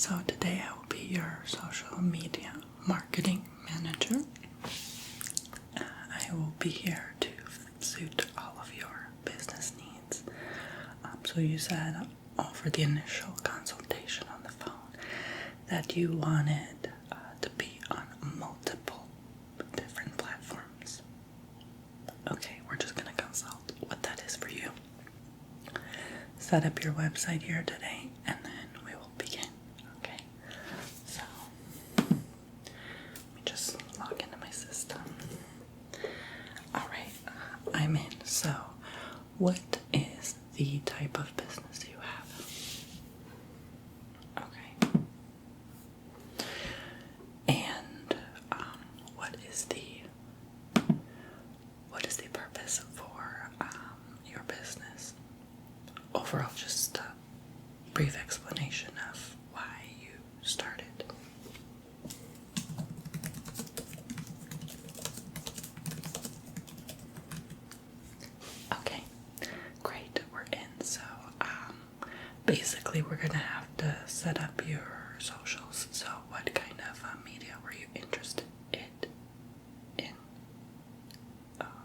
So today I will be your social media marketing manager. I will be here to suit all of your business needs. So you said over the initial consultation on the phone that you wanted to be on multiple different platforms. Okay, we're just going to consult what that is for you. Set up your website here today, and then we will begin. Okay, so let me just log into my system. Alright, I'm in. So, what is the type of business you have? Okay. And what is the purpose for your business? Overall, just a brief explanation of why you started. Okay, great, we're in. So, basically we're gonna have to set up your socials. So what kind of media were you interested in?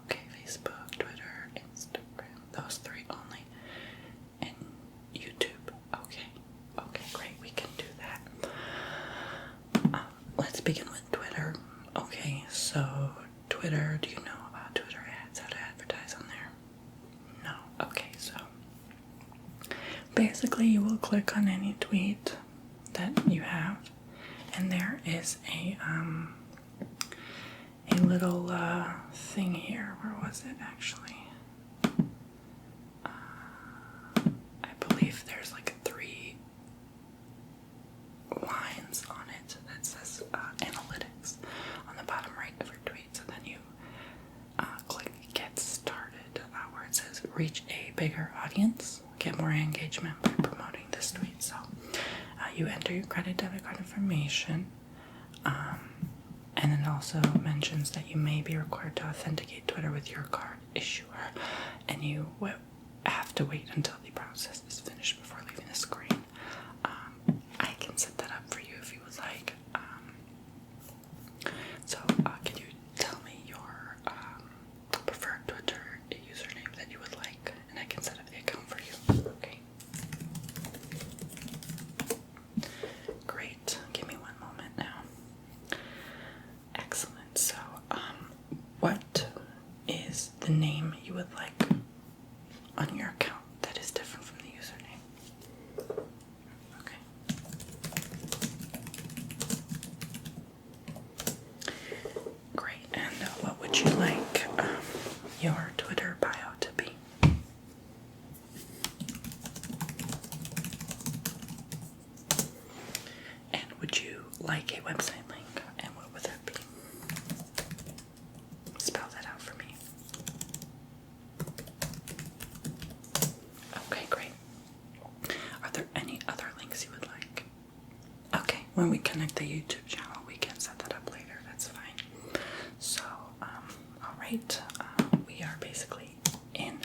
Okay, Facebook, Twitter, Instagram, those three only. And YouTube. Okay, great, we can do that. Let's begin with Twitter. Okay, so Twitter, do you know about Twitter ads, how to advertise on there? No. Okay, so basically you will click on any tweet that you have, and there is a little thing here. Where was it actually? I believe there's like 3 lines on it that says analytics on the bottom right of your tweet. So then you click get started, where it says reach a bigger audience, get more engagement by promoting this tweet. So you enter your credit debit card information, and it also mentions that you may be required to authenticate Twitter with your card issuer, and you have to wait until the process is finished before leaving the screen. I can set that up for you if you would like. So can you tell me your preferred Twitter username that you would like, and I can set up the account for you. Okay. Great. Give me one moment now. Excellent. So, what is the name you would like on your account that is different from the username? Okay. Great. And what would you like your Twitter bio to be? And would you like a website link? And what would that be? Spell that out for me. Okay, great. Are there any other links you would like? Okay, when we connect the YouTube channel, we can set that up later. That's fine. So, alright, we are basically in,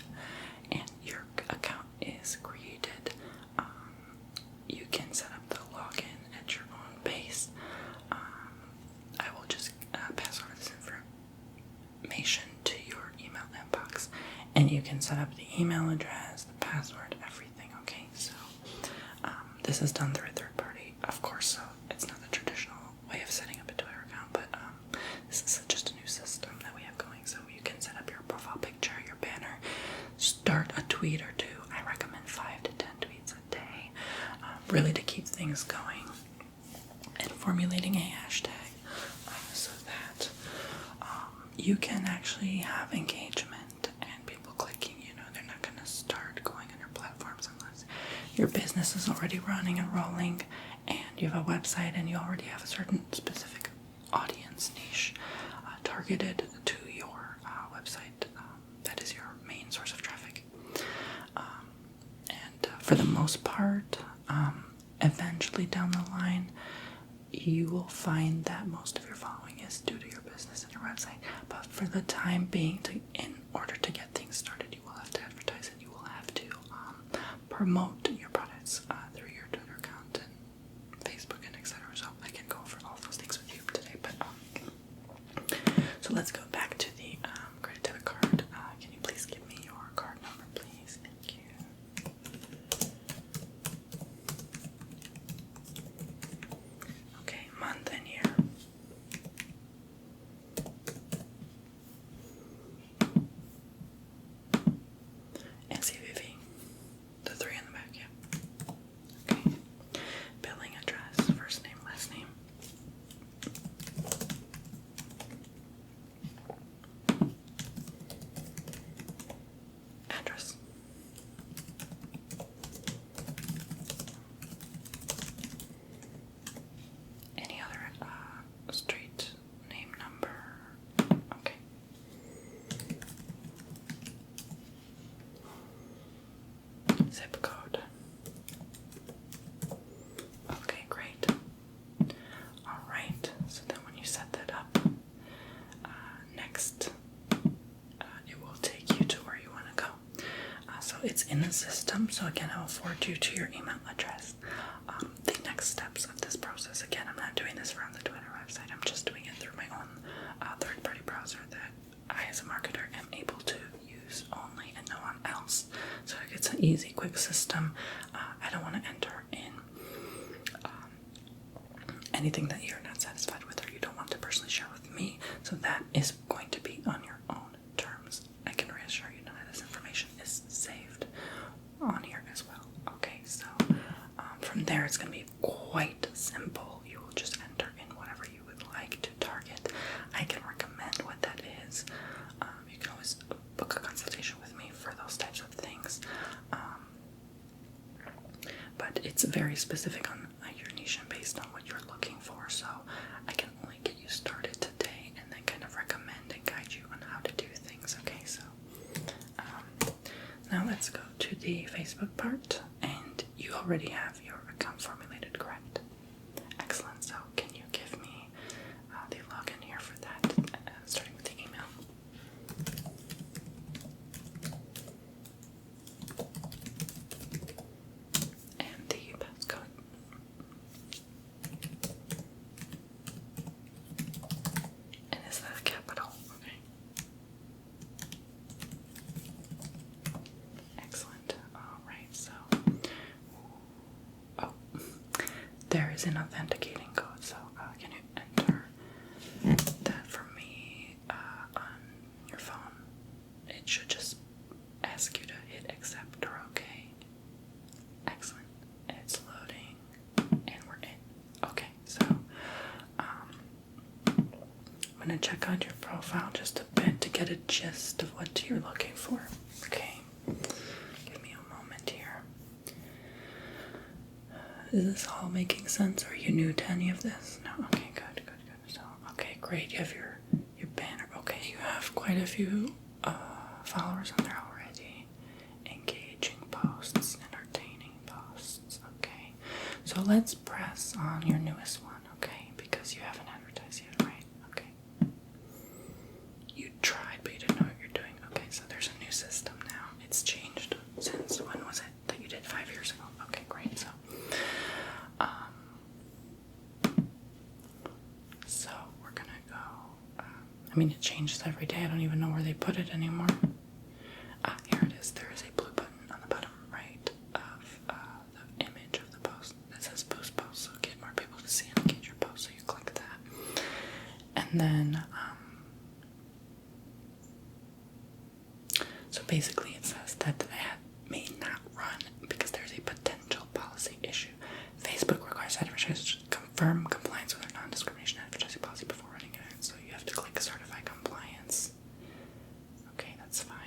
and your account is created. You can set up the login at your own pace. I will just pass over this information to your email inbox, and you can set up the email address, the password, everything. Okay, so this is done through a third party, of course, so it's not the traditional way of setting up a Twitter account, but this is just a new system that we have going. So you can set up your profile picture, your banner, start a tweet or two. I recommend 5 to 10 tweets a day, really to keep things going, and formulating a hashtag so that you can actually have engagement and people clicking. They're not going to start going on your platforms unless your business is already running and rolling, and you have a website and you already have a certain specific audience niche targeted to your website. That is your main source of traffic. And for the most part, eventually down the line, you will find that most of your following is due to your business and your website. But for the time being, in order to get things started, you will have to advertise and you will have to promote your products through your Twitter account and Facebook it's in the system. So again, I'll forward you to your email address. The next steps of this process, again, I'm not doing this from the Twitter website. I'm just doing it through my own third-party browser that I, as a marketer, am able to use only and no one else. So it's an easy, quick system. I don't want to enter in anything that you're not satisfied with or you don't want to personally share with me. So that is going to be on your own terms. I can reassure you none of this information is saved on here as well. Okay, so from there it's going to be quite simple. You will just enter in whatever you would like to target. I can recommend what that is. You can always book a consultation with me for those types of things. But it's very specific on your niche and based on what you're looking for. So I can only get you started today and then kind of recommend and guide you on how to do things. Okay, so now let's go to the Facebook part. And you already have your account formulated, correct? Excellent. So can you give me the login here for that, starting with the email? And the passcode. And is that a capital? Okay. Excellent. Alright, so there is an authenticating code, so can you enter that for me on your phone? It should just ask you to hit accept or okay. Excellent. It's loading and we're in. Okay, so I'm gonna check out your profile just a bit to get a gist of what you're looking for. Okay, give me a moment here. Is this all making sense? Are you new to any of this? No? Okay, good. So, okay, great. You have your banner. Okay, you have quite a few followers on there already. Engaging posts, entertaining posts. Okay, so let's press on your newest one, okay? Because you haven't advertised yet, right? Okay. You tried, but you didn't know what you're doing. Okay, so there's a new system now. It's changed since, when was it that you did? 5 years ago? Okay, great. So we're gonna go, it changes every day. I don't even know where they put it anymore. Here it is. There is a blue button on the bottom right of the image of the post that says boost post, so get more people to see and engage your post, so you click that. And then, so basically it says that the ad may not run because there's a potential policy issue. Facebook requires advertisers to confirm compliance with their non-discrimination advertising policy before running an ad, so you have to click certify compliance. Okay, that's fine.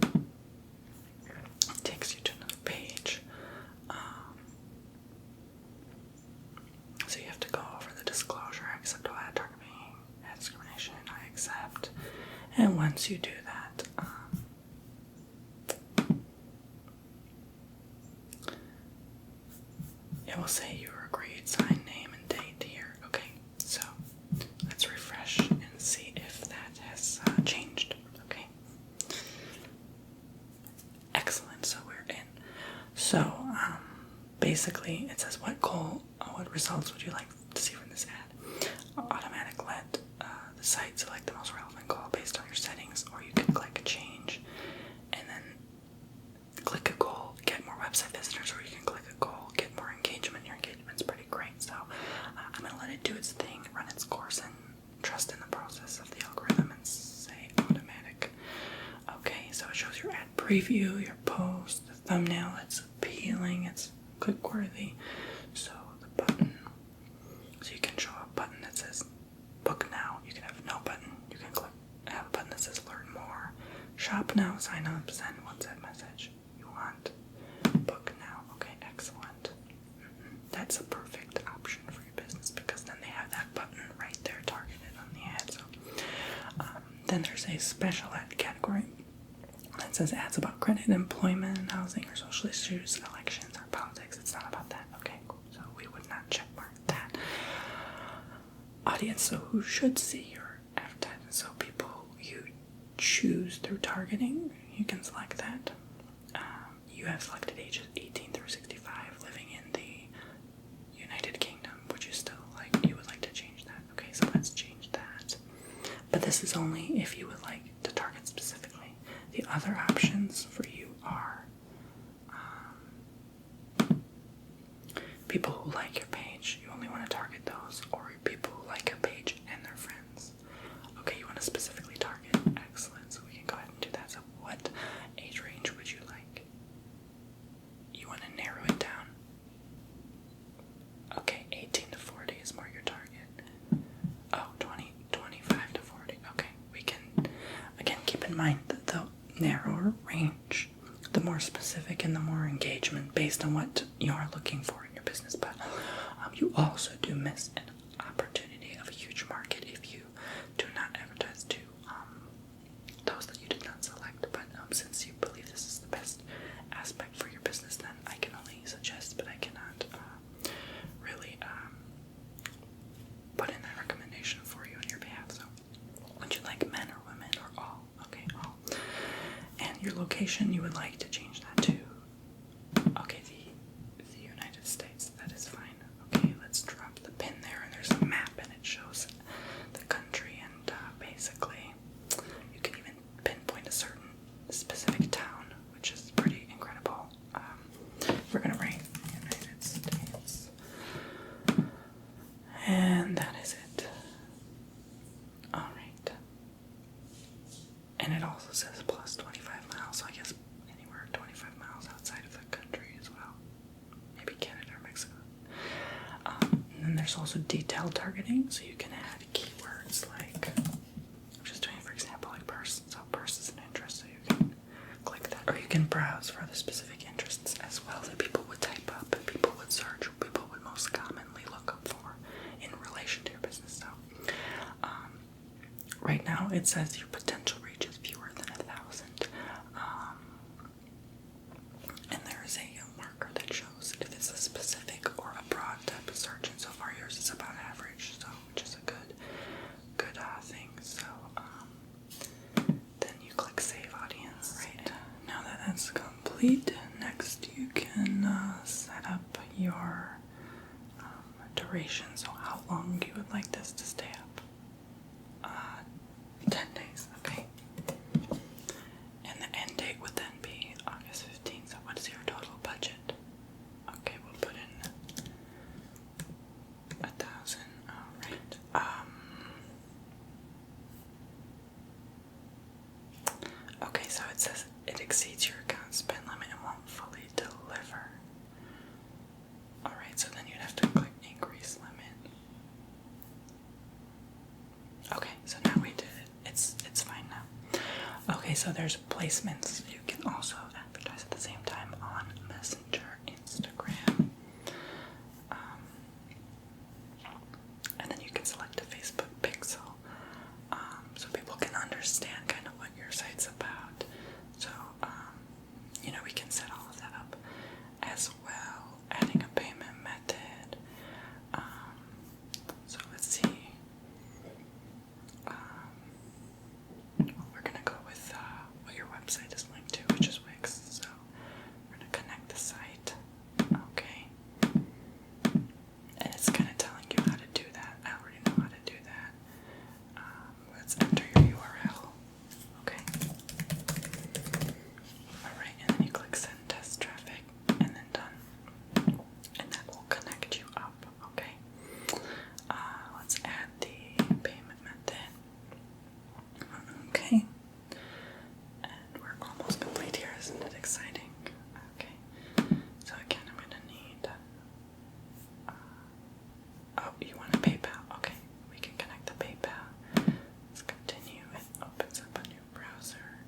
It takes you to another page. So you have to go over the disclosure. I accept all ad targeting, ad discrimination. I accept. And once you do that, it will say you agreed, sign name and date here. Okay, so let's refresh and see if that has changed. Okay, excellent. So we're in. So basically, it says what results would you like to see from this ad? Automatic let the site select the most relevant goal based on your settings, or you can click change and then click a goal, get more website visitors, or you can click a goal, get more engagement. Your engagement's pretty great, so I'm going to let it do its thing, run its course, and trust in the process of the algorithm and say automatic. Okay, so it shows your ad preview, your post, the thumbnail, it's appealing, it's click-worthy. So the button, so you can show a button that says book now. You can have no button. You can have a button that says learn more, shop now, sign up, send WhatsApp message. You want book now. Okay, excellent. That's a perfect option for your business because then they have that button right there targeted on the ad. So then there's a special ad category that says ads about credit, employment, housing, or social issues, elections, or politics. It's not about that. Okay, cool. So we would not checkmark that. Audience, so who should see your advertisement? So people you choose through targeting, you can select that. you have selected ages 18 through 65 living in the United Kingdom. Would you still you would like to change that? Okay, so let's change that. But this is only if you would like to target specifically. The other options for you are people who like your page. You only want to target those, or people who like a page and their friends. Okay, you want to specifically target. Excellent. So we can go ahead and do that. So what age range would you like? You want to narrow it down. Okay, 18 to 40 is more your target. Oh, 25 to 40. Okay, we can, again, keep in mind that the narrower range, the more specific and the more engagement based on what you're looking for in your business. But you also do miss an opportunity of a huge market if you do not advertise to those that you did not select. But since you believe this is the best aspect for your business, then I can only suggest, but I cannot really put in that recommendation for you on your behalf. So would you like men or women or all? Okay, all. And your location, you would like to change that to, okay, the United States. That is fine. Okay, let's drop the pin there, and there's a map, and it shows the country, and basically you can even pinpoint a certain specific town, which is pretty incredible. We're gonna write United States, and that is it. All right, and it also says plus 25 miles, so I guess anywhere 25 miles outside of the country as well. Maybe Canada or Mexico. And then there's also detailed targeting, so you can add keywords like, I'm just doing, for example, like purse. So purse is an interest, so you can click that. Or you can browse for the specific interests as well that people would type up, and people would search, people would most commonly look up for in relation to your business. So right now it says your potential reach is fewer than 1,000. And there is a marker that shows if it's a specific or a broad type of search, and so far yours is about average, so which is a good thing. So then you click Save Audience. Right, now that that's complete, next you can set up your duration, so how long you would like this to stay up. 10 days, okay. And the end date would then be August 15th. So what is your total budget? Okay, we'll put in 1,000. Alright. Okay, so it says it exceeds your account spend limit and won't fully deliver. Alright, so then you'd have to click increase limit. Okay, so now we did it. It's fine now. Okay, so there's placements. You can also advertise at the same time on Messenger, Instagram, and then you can select a Facebook pixel, so people can understand kind of what your site's about. So we can set all of that up as well. Adding a payment method. So let's see. We're gonna go with what your website is linked to, which is Wix. So we're gonna connect the site. Okay. And it's kind of telling you how to do that. I already know how to do that. Let's enter your URL. Okay. Alright, and then you click send test traffic, and then done. And that will connect you up. Okay. Let's add the payment method. Okay. And we're almost complete here, isn't it exciting? Okay. So again, I'm gonna need oh, you want a PayPal? Okay, we can connect the PayPal. Let's continue. It opens up a new browser.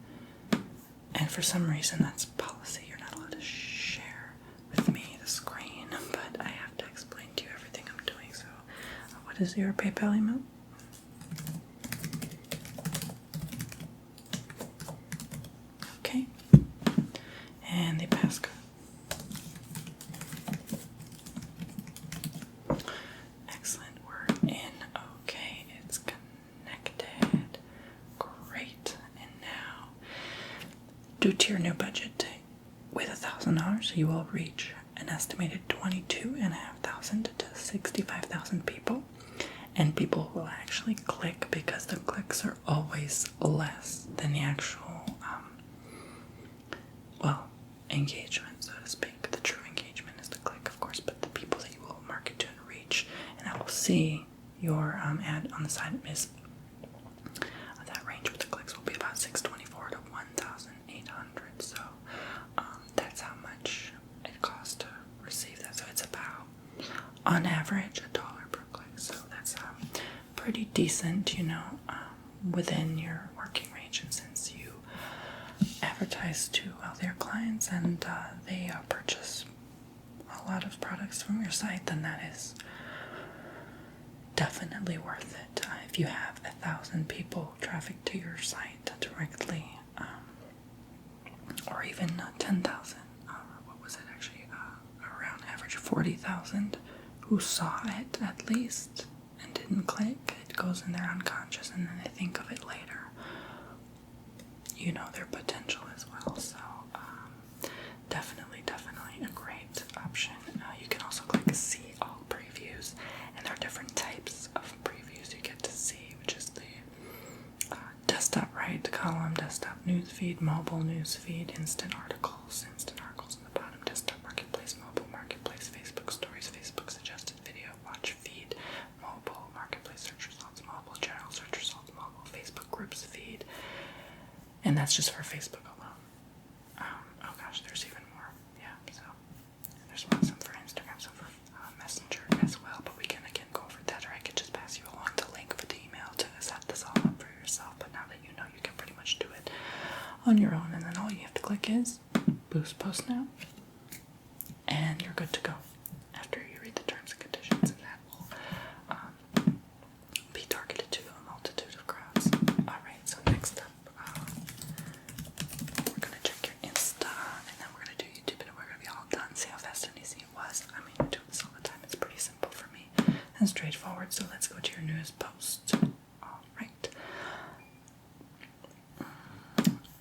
And for some reason that's policy. You're not allowed to share with me the screen, but I have to explain to you everything I'm doing. So what is your PayPal email? Okay. And the passcode. Excellent. We're in. Okay, it's connected. Great. And now, due to your new budget with $1,000 $1,000, you will reach an estimated 22,500 to 65,000 people. And people will actually click because the clicks are always less than the actual, engagement, so to speak. The true engagement is the click, of course, but the people that you will market to and reach, and I will see your ad on the side is that range with the clicks will be about 624 to 1,800. So that's how much it costs to receive that. So it's about, on average, $1 per click. So that's pretty decent, within your working range. And since you advertise to wealthier clients and they purchase a lot of products from your site, then that is definitely worth it. If you have 1,000 people traffic to your site directly, or even 10,000, what was it actually, around average 40,000 who saw it at least and didn't click, it goes in their unconscious and then they think of it later. Their potential as well. So definitely a great option. You can also click see all previews, and there are different types of previews you get to see, which is the desktop right column, desktop newsfeed, mobile newsfeed, instant articles in the bottom, desktop marketplace, mobile marketplace, Facebook stories, Facebook suggested video, watch feed, mobile marketplace, search results, mobile general search results, mobile Facebook groups feed. And that's just for Facebook alone. Oh gosh, there's even more. Yeah, so there's some for Instagram, some for Messenger as well. But we can again go over that, or I can just pass you along the link for the email to set this all up for yourself. But now that you know, you can pretty much do it on your own. And then all you have to click is boost post now, and you're good to go. After you read the terms and conditions, and that will be targeted to a multitude of crowds. All right. So next up. We're gonna check your Insta, and then we're gonna do YouTube, and we're gonna be all done. See how fast and easy it was? I mean, I do this all the time. It's pretty simple for me and straightforward. So let's go to your newest post. All right.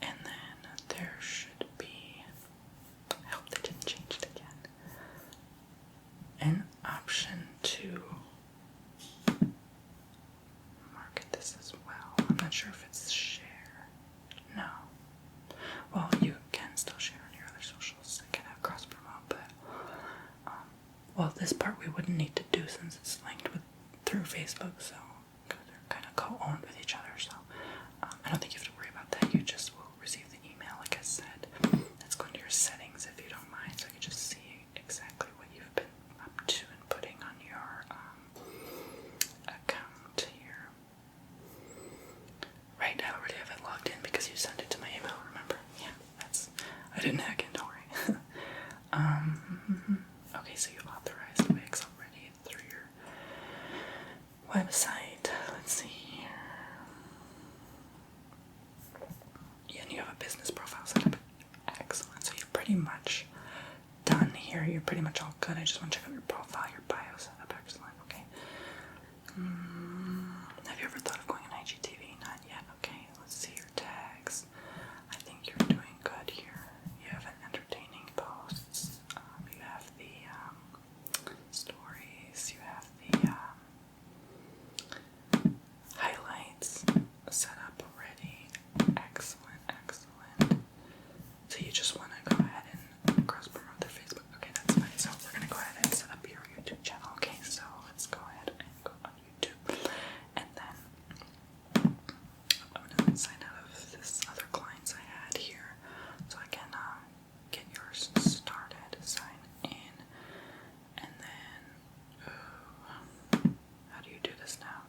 And then there should be, I hope they didn't change it again, an option to market this as well. I'm not sure if it's share. No. Well, you can still share on your other socials. It can have cross promote, but this part we wouldn't need to do since it's linked through Facebook, so they're kind of co-owned with each other. So I don't think you have to worry about that. You just will receive the email, like I said. Let's go into your settings if you don't mind, so I can just see exactly what you've been up to and putting on your account here. Right, I already have it logged in because you sent it to my email, remember? Yeah, I didn't hack it, don't worry. Okay, so you authorized Wix already through your website. Let's see here. Yeah, and you have a business profile set up. Excellent. So you've pretty much done here. You're pretty much all good. I just want to check out your profile, your bio set up. Excellent. Okay. Have you ever thought of going on IGTV? Not yet. Okay, let's see your tags. I think you're doing good here. You have an entertaining posts. You have the stories. You have the highlights set up already. Excellent, excellent. So you just want to go ahead and cross promote their Facebook. Okay, that's fine. So we're gonna go ahead and set up your YouTube channel. Okay, so let's go ahead and go on YouTube, and then I'm gonna sign out of this other clients I had here, so I can get yours started. Sign in, and then how do you do this now?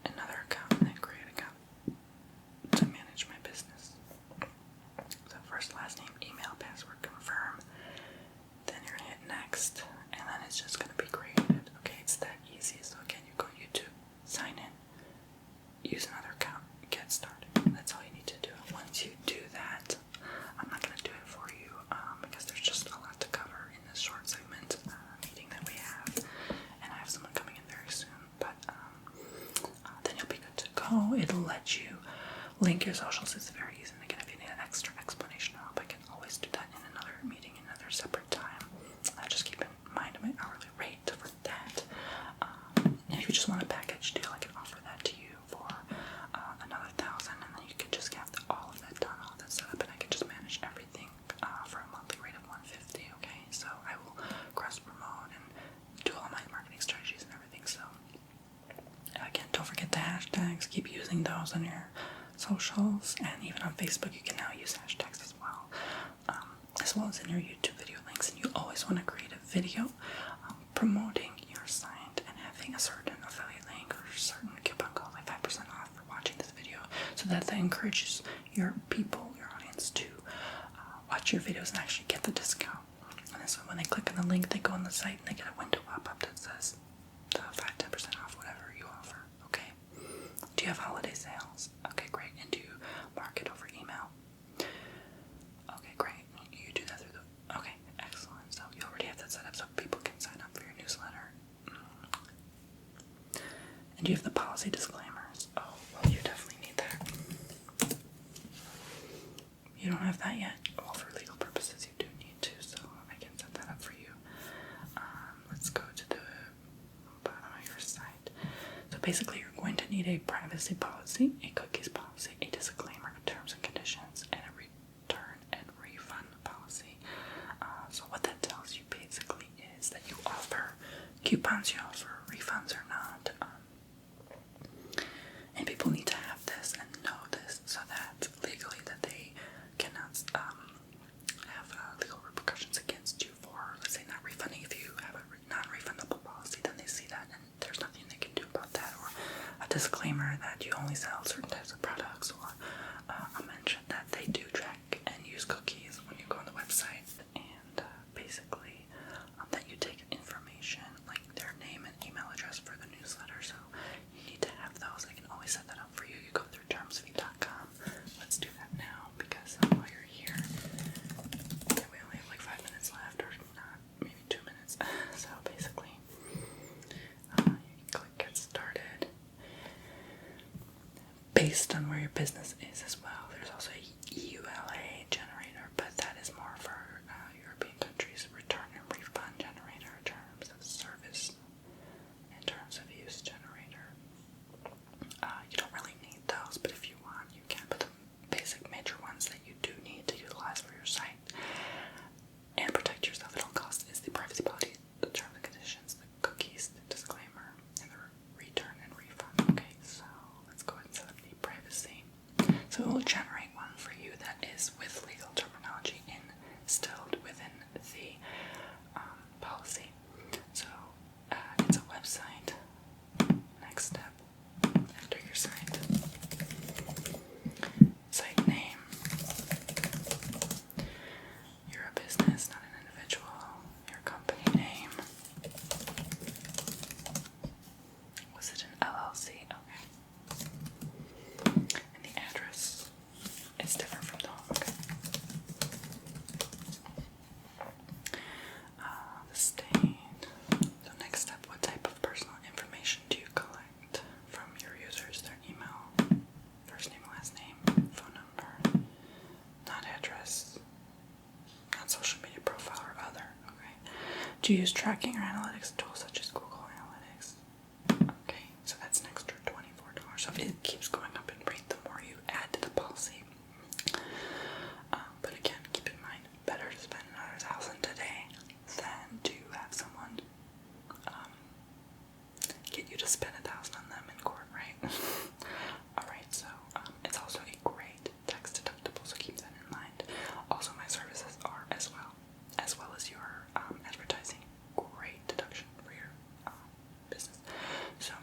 Another account, and then create an account to manage my business. So first, last name, email, password, confirm. Then you're gonna hit next, and then it's just gonna be created. Okay, it's that easy. So again, you go to YouTube, sign in, use another account, get started. That's all you need to do. Once you do that, I'm not gonna do it for you because there's just a lot to cover in this short segment meeting that we have, and I have someone coming in very soon. But then you'll be good to go. It'll let you link your socials. It's very easy. And again, if you need an extra explanation or help, I can always do that in another meeting. using those on your socials, and even on Facebook you can now use hashtags as well as in your YouTube video links. And you always want to create a video promoting your site and having a certain affiliate link or certain coupon code, like 5% off for watching this video, so that encourages your people, your audience, to watch your videos and actually get the discount. And so when they click on the link, they go on the site and they get a window pop-up that says the 5-10% off whatever you offer. Okay. Do you have holiday sales? Okay, great. And do you market over email? Okay, great. You do that through the... Okay, excellent. So you already have that set up so people can sign up for your newsletter. And do you have the policy disclaimers? Oh, well, you definitely need that. You don't have that yet? Well, for legal purposes, you do need to, so I can set that up for you. Let's go to the bottom of your site. So basically, you're going to need a privacy policy, a cookies policy, a disclaimer, terms and conditions, and a return and refund policy. So what that tells you basically is that you offer coupons, you offer refunds or not. And people need to have this and know this so that legally that they cannot have legal repercussions against you for, let's say, not refunding. If you have a non-refundable policy, then they see that and there's nothing they can do about that, or a disclaimer that you only sell certain types of products, or a mention that they do track and use cookies when you go on the website, and basically that you take information like their name and email address for the newsletter. So you need to have those. I can always set that up for you. You go through termsfeed.com. Let's do that now, because while you're here, we only have like 5 minutes left, or not, maybe 2 minutes. So basically, you can click get started based on where your business is as well. There's also a EULA generator, but that is more for European countries. Return and refund generator, terms of service, and terms of use generator. You don't really need those, but if you want, you can. But the basic major ones that you do need to utilize for your site and protect yourself at all costs is the privacy policy, the terms and conditions, the cookies, the disclaimer, and the return and refund. Okay, so let's go ahead and set up the privacy. So it will generate one for you that is with legal terminology instilled within the policy. So it's a website. Next step after your site. Site name. You're a business, not an individual. Your company name. Was it an LLC? Okay. And the address is different from the home. Okay. The state. So next step, what type of personal information do you collect from your users? Their email, first name, last name, phone number, not address, not social media profile or other. Okay. Do you use tracking or analytics tools such as Google Analytics? Okay, so that's an extra $24. So it keeps going up in rate the more you add to the policy. But again, keep in mind, better to spend another $1,000 today than to have someone get you to spend $1,000 on them in court, right? Alright, so it's also a great tax deductible, so keep that in mind. Also, my services are as well as your advertising, great deduction for your business. So,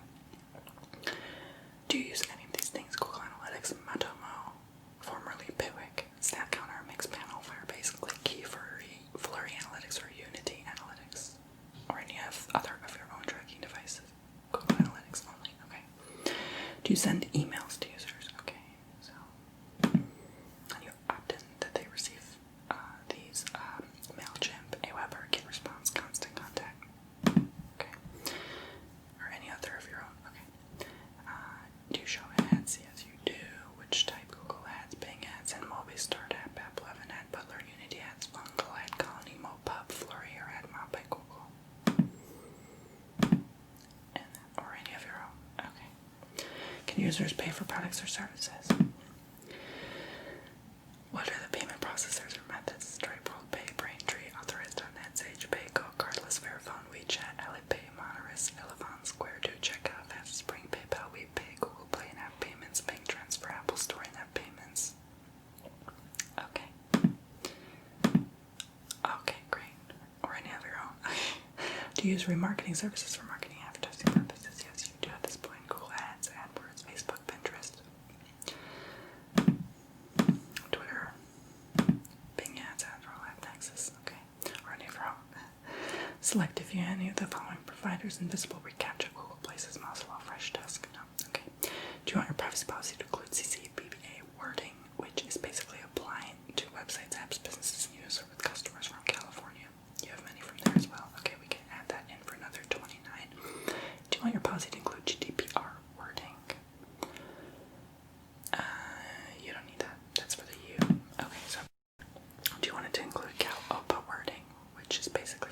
do you use any of these things? Google Analytics, Matomo, formerly Piwik, SnapCounter, Mixpanel, Firebase, ClickKey, Flurry Analytics, or Unity Analytics, or any other of your own tracking devices. Google Analytics only. Okay. Do you send emails to users? Okay. So, and you opt in that they receive these MailChimp, Aweber, GetResponse, Constant Contact. Okay. Or any other of your own. Okay. Do you show ads? Yes, you do. Which type? Google Ads, Bing Ads, and Start App, App11, Ad Butler, Unity Ads, Fungal, Ad Colony, MoPub, Flurry, or AdMob by Google. Or any of your own. Okay. Can users pay for products or services? What are the payment processors or methods? Stripe, RolePlay, Braintree, Authorize.net, Sage, PayGo, Cardless, Verifone, WeChat, Alipay, Monoris, Elevon, Square, Do, Checkout, FastSpring, PayPal, WePay, Google Play, and App Payments, Do you use remarketing services for marketing advertising purposes? Yes, you do at this point. Google Ads, AdWords, Facebook, Pinterest, Twitter, Bing Ads, AdRoll, AdNexus. Okay, or any of your own. Select if you any of the following providers: Invisible, Recaptcha, Google Places, Mozzarella, Freshdesk. No. Okay. Do you want your privacy policy to include CC BPA wording, which is basically applying to websites, apps, businesses, and users with customers from California? You have many from there as well. Okay, we can add that in for another $29. Do you want your policy to include GDPR wording? You don't need that. That's for the U. Okay, so do you want it to include Cal OPA wording, which is basically